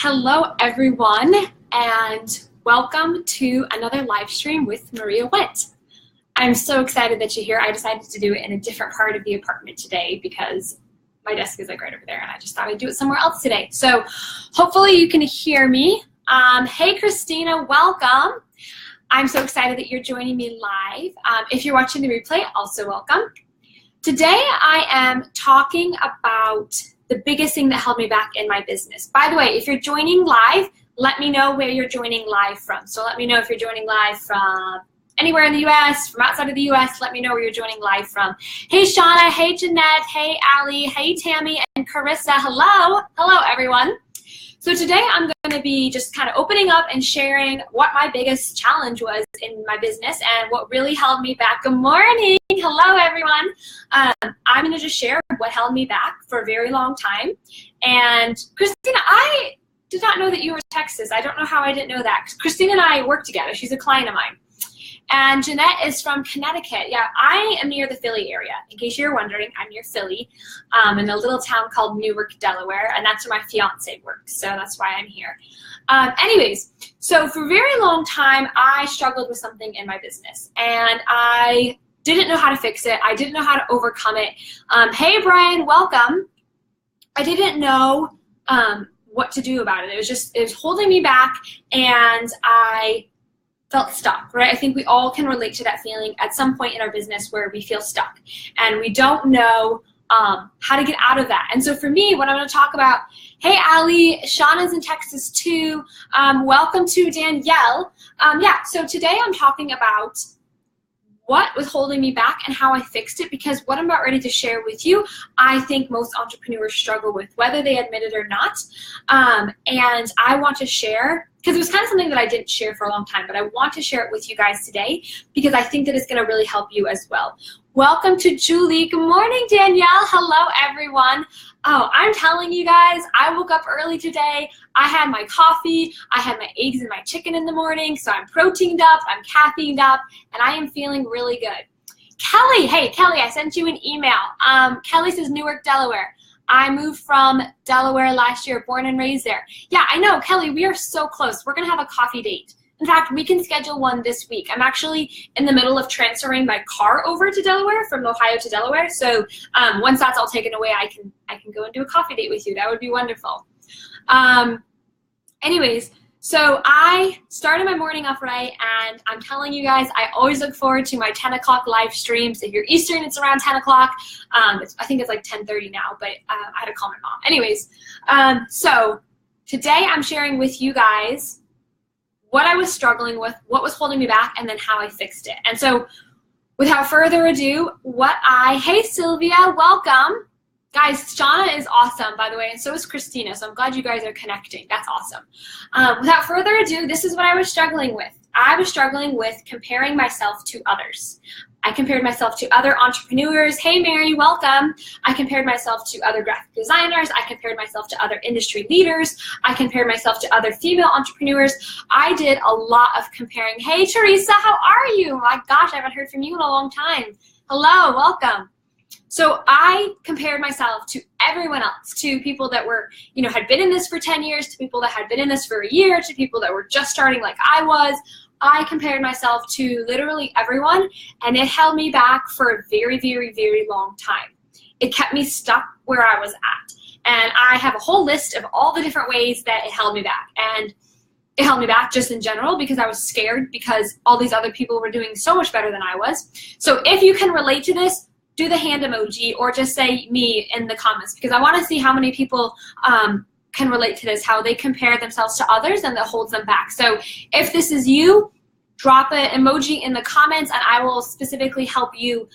Hello, everyone, and welcome to another live stream with Maria Went. I'm so excited that you're here. I decided to do it in a different part of the apartment today because my desk is like right over there, and I just thought I'd do it somewhere else today. So hopefully you can hear me. Hey, Christina, welcome. I'm so excited that you're joining me live. If you're watching the replay, also welcome. Today I am talking about the biggest thing that held me back in my business. By the way, if you're joining live, let me know where you're joining live from. So let me know if you're joining live from anywhere in the US, from outside of the US, let me know where you're joining live from. Hey, Shauna, hey, Jeanette, hey, Allie, hey, Tammy, and Carissa, hello. Hello, everyone. So today I'm going to be just kind of opening up and sharing what my biggest challenge was in my business and what really held me back. Good morning. Hello, everyone. I'm going to just share what held me back for a very long time. And Christina, I did not know that you were in Texas. I don't know how I didn't know that. Christina and I work together. She's a client of mine. And Jeanette is from Connecticut. Yeah, I am near the Philly area. In case you're wondering, I'm near Philly in a little town called Newark, Delaware, and that's where my fiance works, so that's why I'm here. Anyways, so for a very long time, I struggled with something in my business, and I didn't know how to fix it. I didn't know how to overcome it. Hey, Brian, welcome. I didn't know what to do about it. It was holding me back, and I felt stuck, right? I think we all can relate to that feeling at some point in our business where we feel stuck and we don't know how to get out of that. And so for me, what I'm going to talk about, hey, Allie, Shauna's in Texas too. Welcome to Danielle. So today I'm talking about what was holding me back and how I fixed it, because what I'm about ready to share with you, I think most entrepreneurs struggle with, whether they admit it or not. And I want to share, because it was kind of something that I didn't share for a long time, but I want to share it with you guys today because I think that it's going to really help you as well. Welcome to Julie. Good morning, Danielle. Hello, everyone. Oh, I'm telling you guys, I woke up early today. I had my coffee. I had my eggs and my chicken in the morning, so I'm proteined up, I'm caffeined up, and I am feeling really good. Kelly, hey, Kelly, I sent you an email. Kelly says Newark, Delaware. I moved from Delaware last year, born and raised there. Yeah, I know, Kelly, we are so close. We're going to have a coffee date. In fact, we can schedule one this week. I'm actually in the middle of transferring my car over to Delaware, from Ohio to Delaware. So once that's all taken away, I can go and do a coffee date with you. That would be wonderful. Anyways, so I started my morning off right, and I'm telling you guys, I always look forward to my 10 o'clock live streams. If you're Eastern, it's around 10 o'clock. I think it's like 10:30 now, but I had to call my mom. Anyways, so today I'm sharing with you guys what I was struggling with, what was holding me back, and then how I fixed it. And so without further ado, hey, Sylvia, welcome. Guys, Shauna is awesome, by the way, and so is Christina, so I'm glad you guys are connecting. That's awesome. Without further ado, this is what I was struggling with. I was struggling with comparing myself to others. I compared myself to other entrepreneurs. Hey, Mary, welcome. I compared myself to other graphic designers. I compared myself to other industry leaders. I compared myself to other female entrepreneurs. I did a lot of comparing. Hey, Teresa, how are you? My gosh, I haven't heard from you in a long time. Hello, welcome. So I compared myself to everyone else, to people that were, had been in this for 10 years, to people that had been in this for a year, to people that were just starting like I was. I compared myself to literally everyone, and it held me back for a very, very, very long time. It kept me stuck where I was at. And I have a whole list of all the different ways that it held me back. And it held me back just in general because I was scared because all these other people were doing so much better than I was. So if you can relate to this, do the hand emoji or just say me in the comments, because I want to see how many people can relate to this, how they compare themselves to others and that holds them back. So if this is you, drop an emoji in the comments and I will specifically help you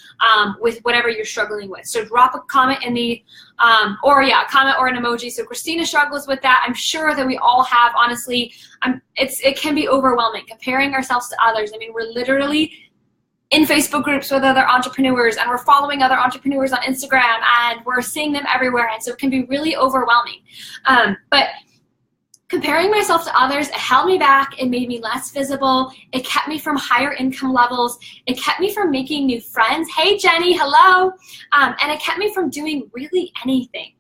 with whatever you're struggling with. So drop a comment in the, a comment or an emoji. So Christina struggles with that. I'm sure that we all have, honestly, it can be overwhelming comparing ourselves to others. I mean, we're literally in Facebook groups with other entrepreneurs, and we're following other entrepreneurs on Instagram, and we're seeing them everywhere, and so it can be really overwhelming. But comparing myself to others, it held me back. It made me less visible. It kept me from higher income levels. It kept me from making new friends. Hey, Jenny, hello. And it kept me from doing really anything.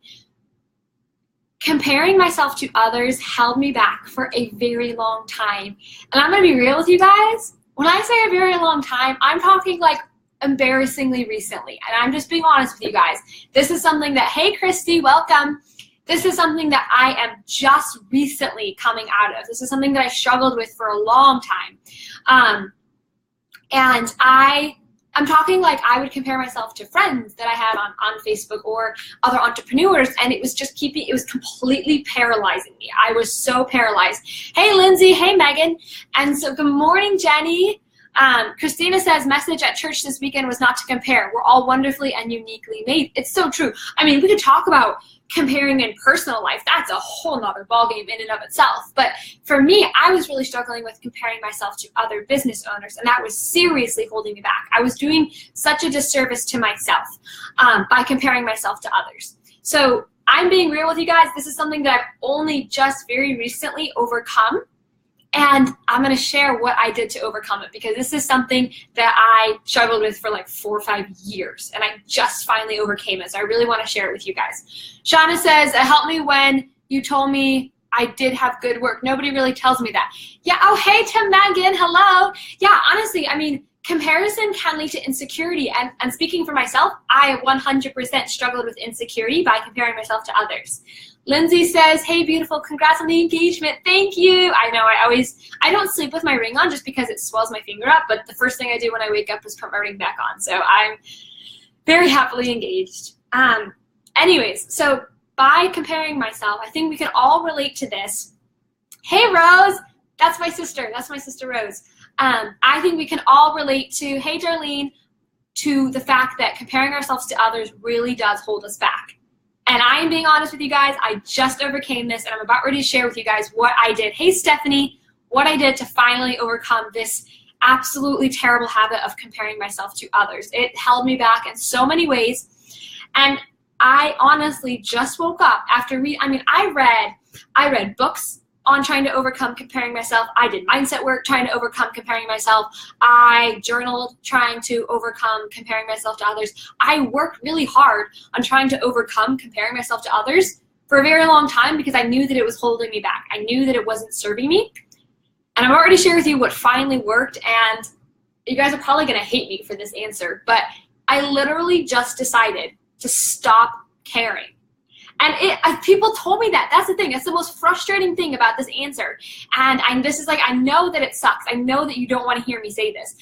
comparing myself to others held me back for a very long time. And I'm going to be real with you guys. When I say a very long time, I'm talking like embarrassingly recently. And I'm just being honest with you guys. This is something that, hey, Christy, welcome. This is something that I am just recently coming out of. This is something that I struggled with for a long time. And I'm talking like I would compare myself to friends that I had on Facebook or other entrepreneurs, and it was just it was completely paralyzing me. I was so paralyzed. Hey, Lindsay. Hey, Megan. And so good morning, Jenny. Christina says, message at church this weekend was not to compare. We're all wonderfully and uniquely made. It's so true. I mean, we could talk about comparing in personal life. That's a whole nother ballgame in and of itself. But for me, I was really struggling with comparing myself to other business owners, and that was seriously holding me back. I was doing such a disservice to myself by comparing myself to others. So I'm being real with you guys. This is something that I've only just very recently overcome. And I'm going to share what I did to overcome it, because this is something that I struggled with for like 4 or 5 years, and I just finally overcame it. So I really want to share it with you guys. Shauna says, it helped me when you told me I did have good work. Nobody really tells me that. Yeah. Oh, hey, Tim Megan. Hello. Yeah, honestly, I mean, comparison can lead to insecurity. And speaking for myself, I 100% struggled with insecurity by comparing myself to others. Lindsay says, hey, beautiful, congrats on the engagement. Thank you. I know I don't sleep with my ring on just because it swells my finger up, but the first thing I do when I wake up is put my ring back on. So I'm very happily engaged. Anyways, so by comparing myself, I think we can all relate to this. Hey, Rose. That's my sister. That's my sister, Rose. I think we can all relate to, hey, Darlene, to the fact that comparing ourselves to others really does hold us back. And I am being honest with you guys, I just overcame this, and I'm about ready to share with you guys what I did. Hey, Stephanie, what I did to finally overcome this absolutely terrible habit of comparing myself to others. It held me back in so many ways. And I honestly just woke up after I read books on trying to overcome comparing myself. I did mindset work trying to overcome comparing myself. I journaled trying to overcome comparing myself to others. I worked really hard on trying to overcome comparing myself to others for a very long time because I knew that it was holding me back. I knew that it wasn't serving me. And I'm already sharing with you what finally worked, and you guys are probably going to hate me for this answer, but I literally just decided to stop caring. And people told me that. That's the thing. That's the most frustrating thing about this answer. And I know that it sucks. I know that you don't want to hear me say this,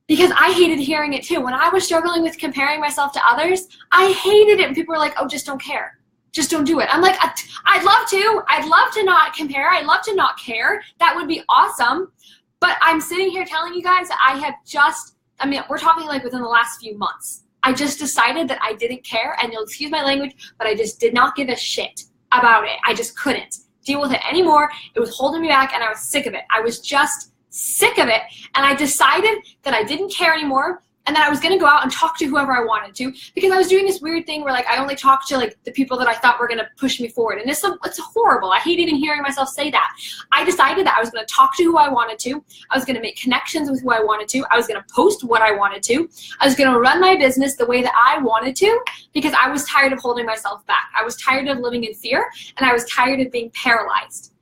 because I hated hearing it too. When I was struggling with comparing myself to others, I hated it. And people were like, oh, just don't care. Just don't do it. I'm like, I'd love to. I'd love to not compare. I'd love to not care. That would be awesome. But I'm sitting here telling you guys that we're talking like within the last few months. I just decided that I didn't care, and you'll excuse my language, but I just did not give a shit about it. I just couldn't deal with it anymore. It was holding me back, and I was sick of it. I was just sick of it, and I decided that I didn't care anymore, and that I was going to go out and talk to whoever I wanted to, because I was doing this weird thing where I only talked to the people that I thought were going to push me forward, and it's horrible. I hate even hearing myself say that. I decided that I was going to talk to who I wanted to. I was going to make connections with who I wanted to. I was going to post what I wanted to. I was going to run my business the way that I wanted to, because I was tired of holding myself back. I was tired of living in fear, and I was tired of being paralyzed.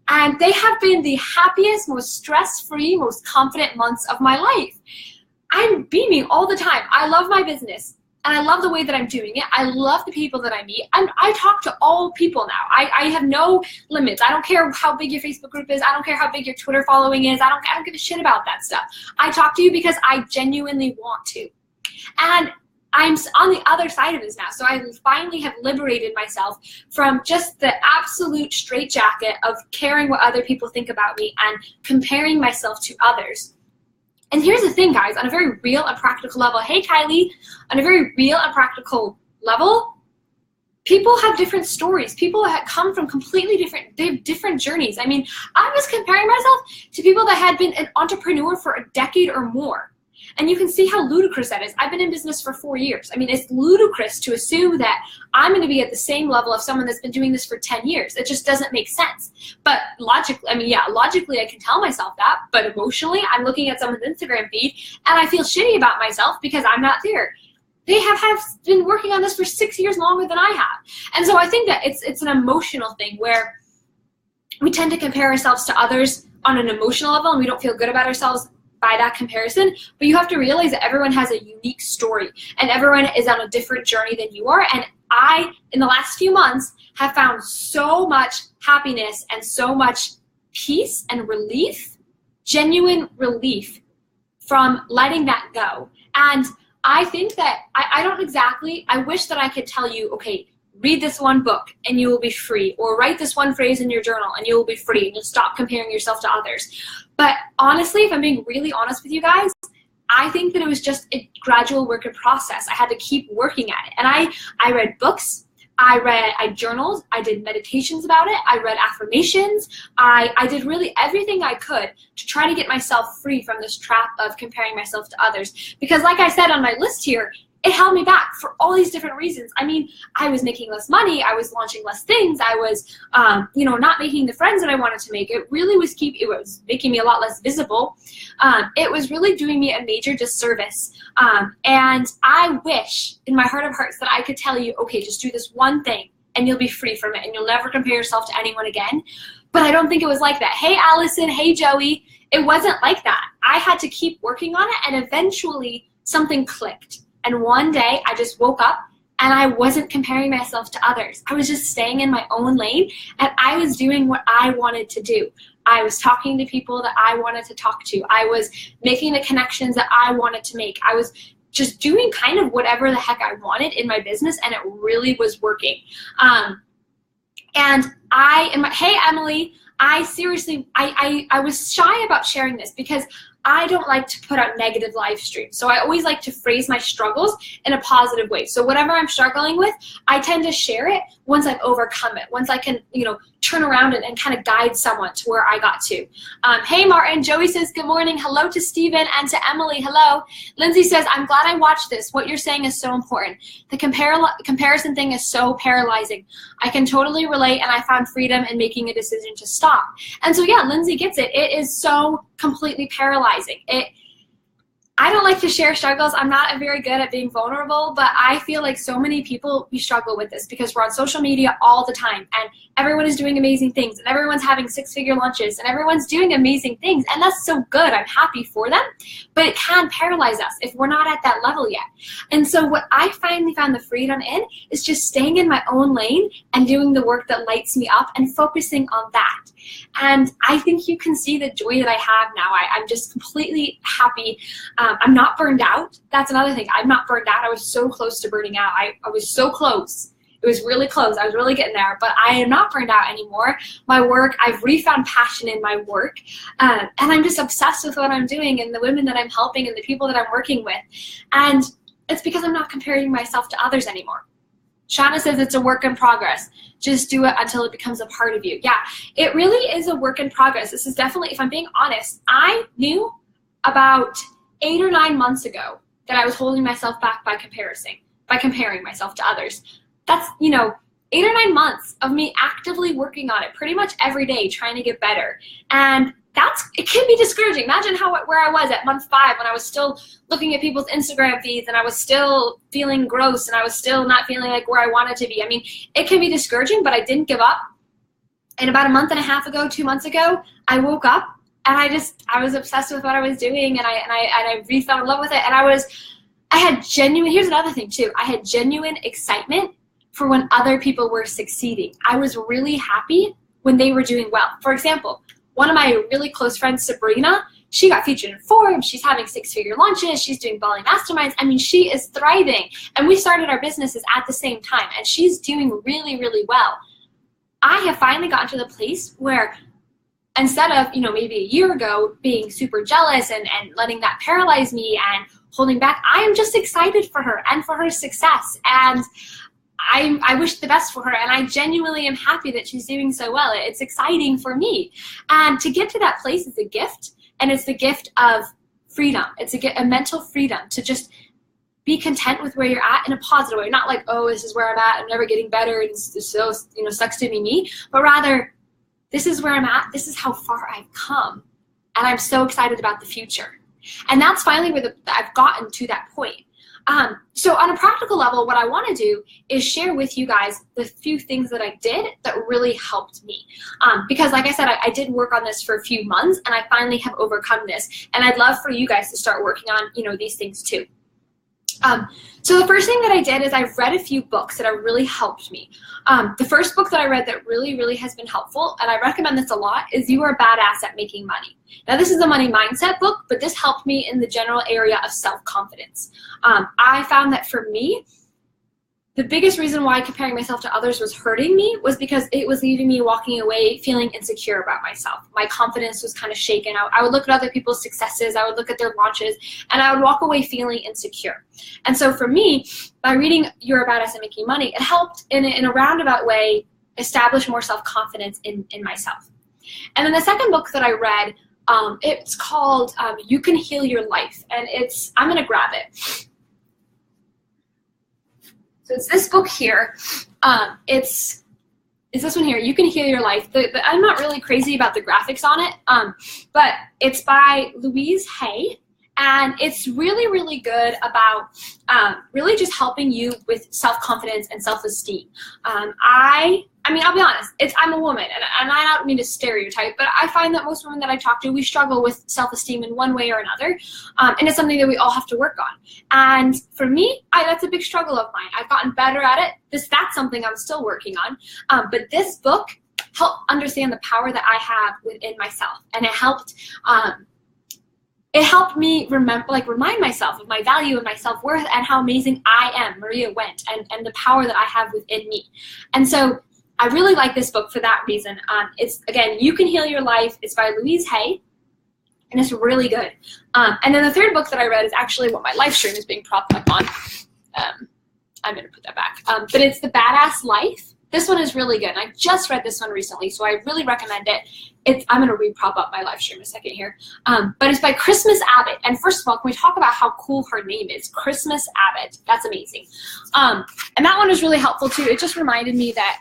And they have been the happiest, most stress-free, most confident months of my life. I'm beaming all the time. I love my business, and I love the way that I'm doing it. I love the people that I meet. I talk to all people now. I have no limits. I don't care how big your Facebook group is. I don't care how big your Twitter following is. I don't give a shit about that stuff. I talk to you because I genuinely want to. And I'm on the other side of this now. So I finally have liberated myself from just the absolute straitjacket of caring what other people think about me and comparing myself to others. And here's the thing, guys, on a very real and practical level. Hey, Kylie. On a very real and practical level, people have different stories. People have come from completely different journeys. I mean, I was comparing myself to people that had been an entrepreneur for a decade or more. And you can see how ludicrous that is. I've been in business for 4 years. I mean, it's ludicrous to assume that I'm going to be at the same level of someone that's been doing this for 10 years. It just doesn't make sense. But logically, I can tell myself that. But emotionally, I'm looking at someone's Instagram feed, and I feel shitty about myself because I'm not there. they have been working on this for 6 years longer than I have. And so I think that it's an emotional thing where we tend to compare ourselves to others on an emotional level, and we don't feel good about ourselves by that comparison. But you have to realize that everyone has a unique story, and everyone is on a different journey than you are. And I, in the last few months, have found so much happiness and so much peace and relief, genuine relief, from letting that go. And I think that I wish that I could tell you, okay, read this one book and you will be free, or write this one phrase in your journal and you will be free, and you'll stop comparing yourself to others. But honestly, if I'm being really honest with you guys, I think that it was just a gradual work in process. I had to keep working at it. And I read books, I journaled, I did meditations about it, I read affirmations, I did really everything I could to try to get myself free from this trap of comparing myself to others. Because like I said on my list here, it held me back for all these different reasons. I mean, I was making less money, I was launching less things, I was, not making the friends that I wanted to make. It really was it was making me a lot less visible. It was really doing me a major disservice. And I wish in my heart of hearts that I could tell you, okay, just do this one thing and you'll be free from it and you'll never compare yourself to anyone again. But I don't think it was like that. Hey, Allison, hey, Joey. It wasn't like that. I had to keep working on it, and eventually something clicked. And one day I just woke up and I wasn't comparing myself to others. I was just staying in my own lane, and I was doing what I wanted to do. I was talking to people that I wanted to talk to. I was making the connections that I wanted to make. I was just doing kind of whatever the heck I wanted in my business, and it really was working. Hey, Emily, I was shy about sharing this because I don't like to put out negative live streams. So I always like to phrase my struggles in a positive way. So whatever I'm struggling with, I tend to share it once I've overcome it, once I can, turn around and kind of guide someone to where I got to. Hey, Martin. Joey says, good morning. Hello to Stephen and to Emily. Hello. Lindsay says, I'm glad I watched this. What you're saying is so important. The comparison thing is so paralyzing. I can totally relate, and I found freedom in making a decision to stop. And so, yeah, Lindsay gets it. It is so completely paralyzing. I don't like to share struggles. I'm not very good at being vulnerable, but I feel like so many people, we struggle with this because we're on social media all the time, and everyone is doing amazing things, and everyone's having six-figure launches, and everyone's doing amazing things, and that's so good. I'm happy for them, but it can paralyze us if we're not at that level yet. And so what I finally found the freedom in is just staying in my own lane and doing the work that lights me up and focusing on that. And I think you can see the joy that I have now. I'm just completely happy. I'm not burned out. That's another thing. I'm not burned out. I was so close to burning out. I was so close. It was really close. I was really getting there, but I am not burned out anymore. My work, I've refound passion in my work, and I'm just obsessed with what I'm doing and the women that I'm helping and the people that I'm working with. And it's because I'm not comparing myself to others anymore. Shauna says it's a work in progress. Just do it until it becomes a part of you. Yeah, it really is a work in progress. This is definitely, if I'm being honest, I knew about 8 or 9 months ago that I was holding myself back by comparing myself to others. That's, 8 or 9 months of me actively working on it pretty much every day, trying to get better. And it can be discouraging. Imagine where I was at month 5 when I was still looking at people's Instagram feeds and I was still feeling gross and I was still not feeling like where I wanted to be. I mean, it can be discouraging, but I didn't give up. And about a month and a half ago, 2 months ago, I woke up and I was obsessed with what I was doing, and I really fell in love with it. And here's another thing too. I had genuine excitement for when other people were succeeding. I was really happy when they were doing well. For example, one of my really close friends, Sabrina, she got featured in Forbes. She's having 6-figure launches. She's doing Bali masterminds. I mean, she is thriving. And we started our businesses at the same time, and she's doing really, really well. I have finally gotten to the place where instead of, maybe a year ago being super jealous and letting that paralyze me and holding back, I am just excited for her and for her success. And I wish the best for her, and I genuinely am happy that she's doing so well. It's exciting for me. And to get to that place is a gift, and it's the gift of freedom. It's a mental freedom to just be content with where you're at in a positive way. Not like, oh, this is where I'm at, I'm never getting better, and so, sucks to be me. But rather, this is where I'm at, this is how far I've come, and I'm so excited about the future. And that's finally where I've gotten to that point. So on a practical level, what I want to do is share with you guys the few things that I did that really helped me. Because like I said, I did work on this for a few months, and I finally have overcome this. And I'd love for you guys to start working on, these things too. So the first thing that I did is I've read a few books that have really helped me. The first book that I read that really, really has been helpful, and I recommend this a lot, is You Are Badass at Making Money. Now, this is a money mindset book, but this helped me in the general area of self-confidence. I found that for me, the biggest reason why comparing myself to others was hurting me was because it was leaving me walking away feeling insecure about myself. My confidence was kind of shaken. I would look at other people's successes, I would look at their launches, and I would walk away feeling insecure. And so for me, by reading You're a Badass at Making Money, it helped in a roundabout way establish more self-confidence in myself. And then the second book that I read, it's called You Can Heal Your Life, and I'm gonna grab it. So it's this book here. It's this one here, You Can Heal Your Life. I'm not really crazy about the graphics on it, but it's by Louise Hay, and it's really, really good about really just helping you with self-confidence and self-esteem. I mean, I'll be honest, I'm a woman, and I don't mean to stereotype, but I find that most women that I talk to, we struggle with self-esteem in one way or another, and it's something that we all have to work on. And for me, that's a big struggle of mine. I've gotten better at it. That's something I'm still working on, but this book helped understand the power that I have within myself, and it helped me remind myself of my value and my self-worth and how amazing I am, Maria Went, and the power that I have within me. And so I really like this book for that reason. It's, again, You Can Heal Your Life. It's by Louise Hay, and it's really good. And then the third book that I read is actually what my live stream is being propped up on. I'm going to put that back. But it's The Badass Life. This one is really good. And I just read this one recently, so I really recommend it. I'm going to re-prop up my live stream in a second here. But it's by Christmas Abbott. And first of all, can we talk about how cool her name is? Christmas Abbott. That's amazing. And that one was really helpful too. It just reminded me that,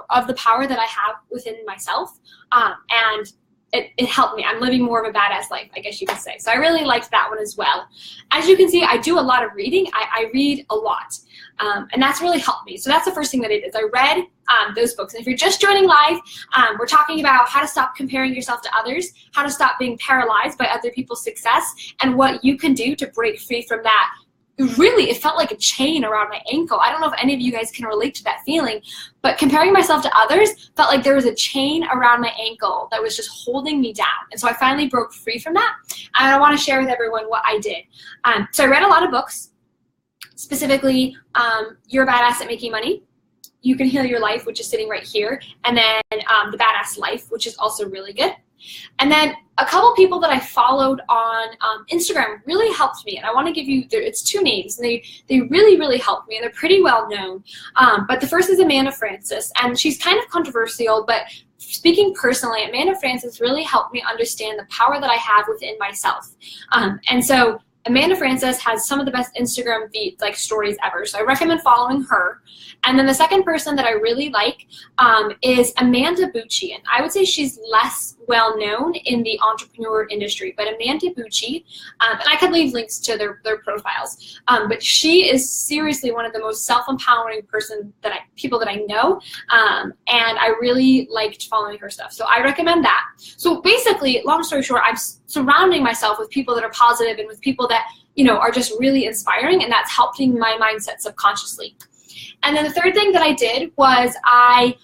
of the power that I have within myself. And it helped me. I'm living more of a badass life, I guess you could say. So I really liked that one as well. As you can see, I do a lot of reading. I read a lot. And that's really helped me. So that's the first thing that I did. I read those books. And if you're just joining live, we're talking about how to stop comparing yourself to others, how to stop being paralyzed by other people's success, and what you can do to break free from that. Really, it felt like a chain around my ankle. I don't know if any of you guys can relate to that feeling, but comparing myself to others felt like there was a chain around my ankle that was just holding me down. And so I finally broke free from that, and I want to share with everyone what I did. So I read a lot of books, specifically You're a Badass at Making Money, You Can Heal Your Life, which is sitting right here, and then The Badass Life, which is also really good. And then a couple people that I followed on Instagram really helped me, and I want to give you, it's two names, and they really, really helped me, and they're pretty well known. But the first is Amanda Frances, and she's kind of controversial, but speaking personally, Amanda Frances really helped me understand the power that I have within myself. And so Amanda Frances has some of the best Instagram feed, stories ever, so I recommend following her. And then the second person that I really like is Amanda Bucci, and I would say she's less well known in the entrepreneur industry, but Amanda Bucci, and I could leave links to their profiles, but she is seriously one of the most self-empowering people that I know, and I really liked following her stuff, so I recommend that. So basically, long story short, I'm surrounding myself with people that are positive and with people that are just really inspiring, and that's helping my mindset subconsciously. And then the third thing that I did was I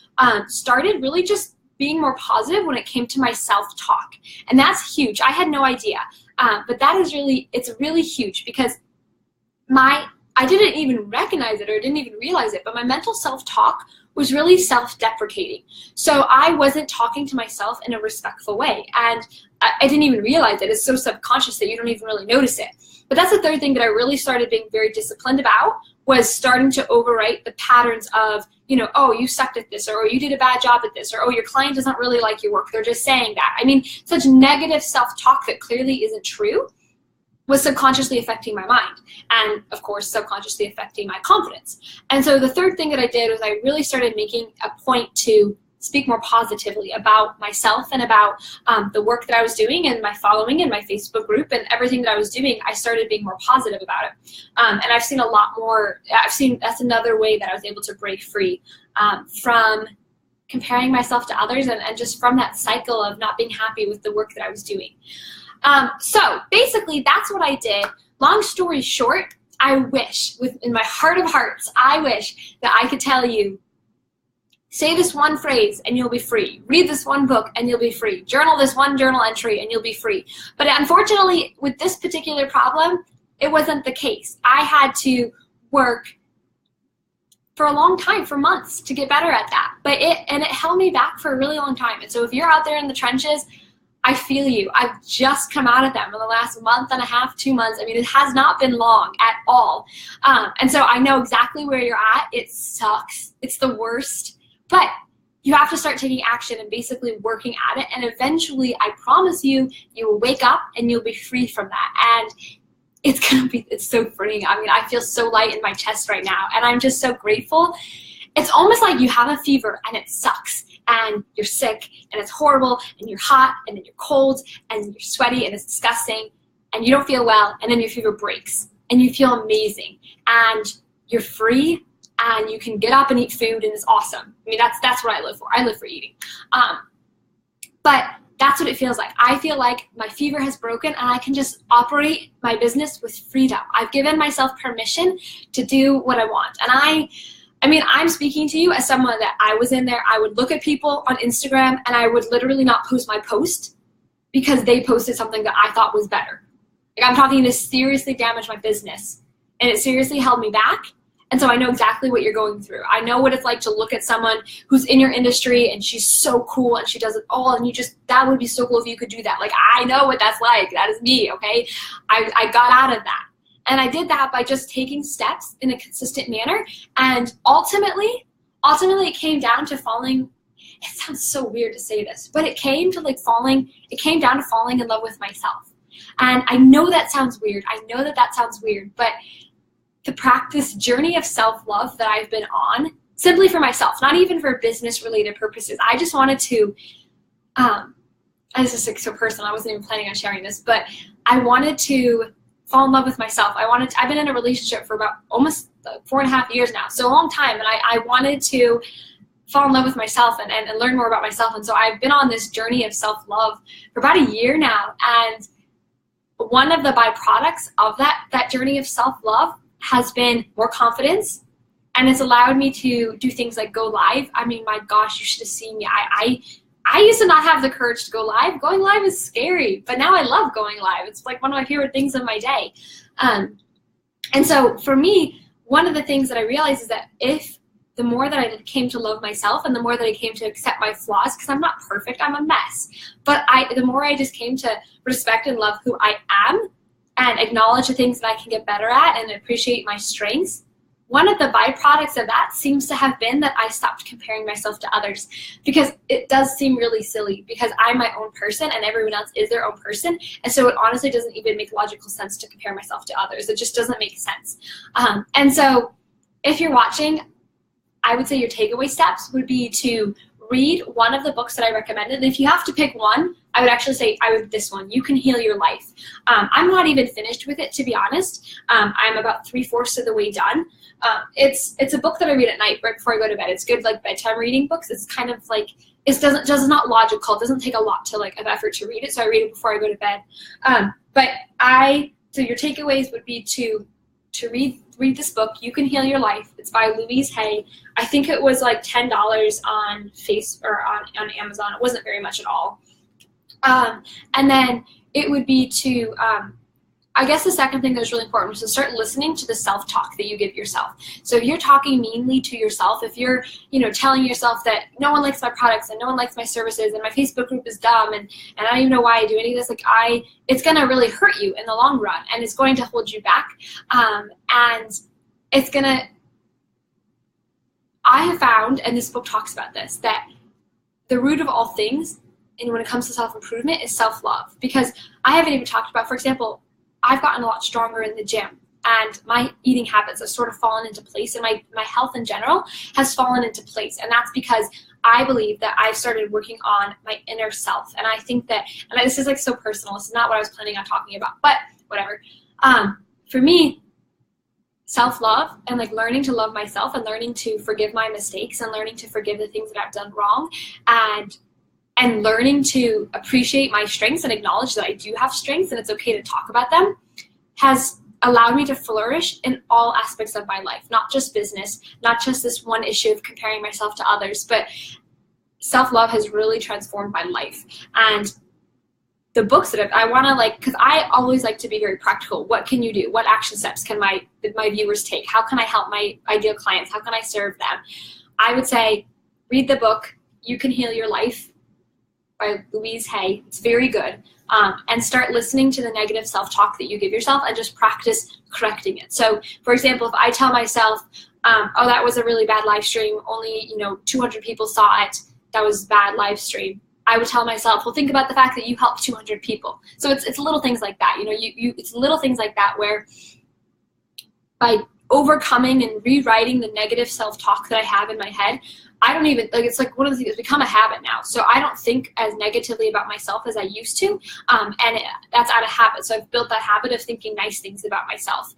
started really just being more positive when it came to my self-talk. And that's huge. I had no idea. But it's really huge because I didn't even recognize it or didn't even realize it, but my mental self-talk was really self-deprecating. So I wasn't talking to myself in a respectful way. And I didn't even realize it. It's so subconscious that you don't even really notice it. But that's the third thing that I really started being very disciplined about, was starting to overwrite the patterns of, oh, you sucked at this, or oh, you did a bad job at this, or oh, your client doesn't really like your work. They're just saying that. I mean, such negative self-talk that clearly isn't true was subconsciously affecting my mind, and of course subconsciously affecting my confidence. And so the third thing that I did was I really started making a point to speak more positively about myself and about the work that I was doing and my following and my Facebook group and everything that I was doing. I started being more positive about it. And I've seen a lot more. That's another way that I was able to break free from comparing myself to others and just from that cycle of not being happy with the work that I was doing. So basically, that's what I did. Long story short, I wish, in my heart of hearts, I wish that I could tell you, say this one phrase and you'll be free. Read this one book and you'll be free. Journal this one journal entry and you'll be free. But unfortunately, with this particular problem, it wasn't the case. I had to work for a long time, for months, to get better at that. But it held me back for a really long time. And so if you're out there in the trenches, I feel you. I've just come out of them in the last month and a half, 2 months. I mean, it has not been long at all. And so I know exactly where you're at. It sucks. It's the worst. But you have to start taking action and basically working at it. And eventually, I promise you, you will wake up and you'll be free from that. And it's so freeing. I mean, I feel so light in my chest right now. And I'm just so grateful. It's almost like you have a fever and it sucks. And you're sick, and it's horrible, and you're hot, and then you're cold, and you're sweaty, and it's disgusting, and you don't feel well, and then your fever breaks, and you feel amazing, and you're free, and you can get up and eat food, and it's awesome. I mean, that's what I live for. I live for eating. But that's what it feels like. I feel like my fever has broken, and I can just operate my business with freedom. I've given myself permission to do what I want, and I mean, I'm speaking to you as someone that I was in there. I would look at people on Instagram and I would literally not post my post because they posted something that I thought was better. Like, I'm talking to seriously damage my business, and it seriously held me back. And so I know exactly what you're going through. I know what it's like to look at someone who's in your industry and she's so cool and she does it all, and that would be so cool if you could do that. Like, I know what that's like. That is me, okay? I got out of that. And I did that by just taking steps in a consistent manner. And ultimately it came down to falling. It sounds so weird to say this, but it came down to falling in love with myself. And I know that sounds weird. But the practice journey of self-love that I've been on, simply for myself, not even for business-related purposes. I just wanted to, this is like so personal. I wasn't even planning on sharing this, but I wanted to fall in love with myself. I've been in a relationship for about almost 4.5 years now, so a long time, and I wanted to fall in love with myself and learn more about myself. And so I've been on this journey of self-love for about a year now, and one of the byproducts of that journey of self-love has been more confidence, and it's allowed me to do things like go live. I mean, my gosh, you should have seen me. I used to not have the courage to go live. Going live is scary, but now I love going live. It's like one of my favorite things of my day. And so for me, one of the things that I realized is that the more that I came to love myself and the more that I came to accept my flaws, because I'm not perfect, I'm a mess, but the more I just came to respect and love who I am and acknowledge the things that I can get better at and appreciate my strengths, one of the byproducts of that seems to have been that I stopped comparing myself to others, because it does seem really silly because I'm my own person and everyone else is their own person. And so it honestly doesn't even make logical sense to compare myself to others. It just doesn't make sense. And so if you're watching, I would say your takeaway steps would be to read one of the books that I recommended. And if you have to pick one, I would actually say this one, You Can Heal Your Life. I'm not even finished with it, to be honest. I'm about 3/4 of the way done. It's a book that I read at night right before I go to bed. It's good like bedtime reading books. It's kind of like it's not logical. It doesn't take a lot of effort to read it, so I read it before I go to bed. So your takeaways would be to read this book, You Can Heal Your Life. It's by Louise Hay. I think it was like $10 on on Amazon. It wasn't very much at all. And then it would be to I guess the second thing that was really important was to start listening to the self-talk that you give yourself. So if you're talking meanly to yourself, if you're, telling yourself that no one likes my products and no one likes my services and my Facebook group is dumb and I don't even know why I do any of this, it's going to really hurt you in the long run, and it's going to hold you back. And it's going to, I have found, and this book talks about this, that the root of all things, and when it comes to self-improvement, is self-love. Because I haven't even talked about, for example, I've gotten a lot stronger in the gym, and my eating habits have sort of fallen into place, and my health in general has fallen into place. And that's because I believe that I've started working on my inner self. And I think that, and this is like so personal, this is not what I was planning on talking about, but whatever. For me, self-love and like learning to love myself and learning to forgive my mistakes and learning to forgive the things that I've done wrong, and learning to appreciate my strengths and acknowledge that I do have strengths and it's okay to talk about them, has allowed me to flourish in all aspects of my life, not just business, not just this one issue of comparing myself to others, but self-love has really transformed my life. And the books that I want to like, because I always like to be very practical. What can you do? What action steps can my viewers take? How can I help my ideal clients? How can I serve them? I would say read the book, You Can Heal Your Life by Louise Hay. It's very good. And start listening to the negative self-talk that you give yourself and just practice correcting it. So, for example, if I tell myself, oh, that was a really bad live stream, only 200 people saw it, that was a bad live stream, I would tell myself, well, think about the fact that you helped 200 people. So it's little things like that. It's little things like that where by overcoming and rewriting the negative self-talk that I have in my head, I don't even, like, it's like one of the things, it's become a habit now. So I don't think as negatively about myself as I used to. That's out of habit. So I've built that habit of thinking nice things about myself.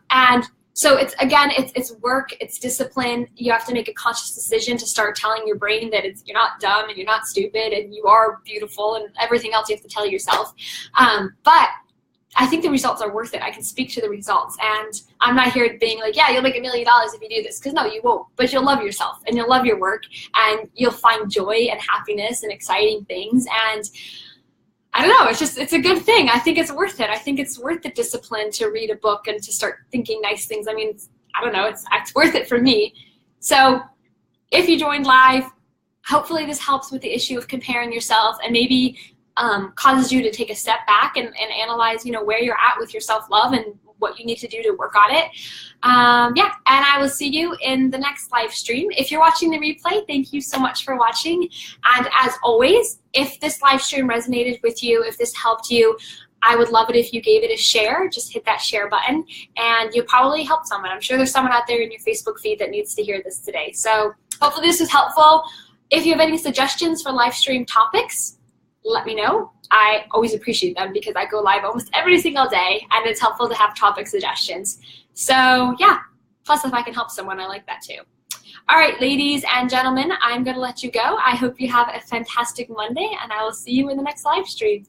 And so it's work, it's discipline. You have to make a conscious decision to start telling your brain that you're not dumb and you're not stupid and you are beautiful and everything else you have to tell yourself. But I think the results are worth it. I can speak to the results, and I'm not here being like, yeah, you'll make $1 million if you do this, because no, you won't. But you'll love yourself and you'll love your work and you'll find joy and happiness and exciting things. And I don't know, it's a good thing. I think it's worth it. I think it's worth the discipline to read a book and to start thinking nice things. I mean, I don't know, it's worth it for me. So if you joined live, hopefully this helps with the issue of comparing yourself and maybe causes you to take a step back and analyze, where you're at with your self-love and what you need to do to work on it. And I will see you in the next live stream. If you're watching the replay, thank you so much for watching. And as always, if this live stream resonated with you, if this helped you, I would love it if you gave it a share. Just hit that share button and you'll probably help someone. I'm sure there's someone out there in your Facebook feed that needs to hear this today. So hopefully this was helpful. If you have any suggestions for live stream topics, let me know. I always appreciate them because I go live almost every single day and it's helpful to have topic suggestions. So yeah, plus if I can help someone, I like that too. All right, ladies and gentlemen, I'm going to let you go. I hope you have a fantastic Monday and I will see you in the next live stream.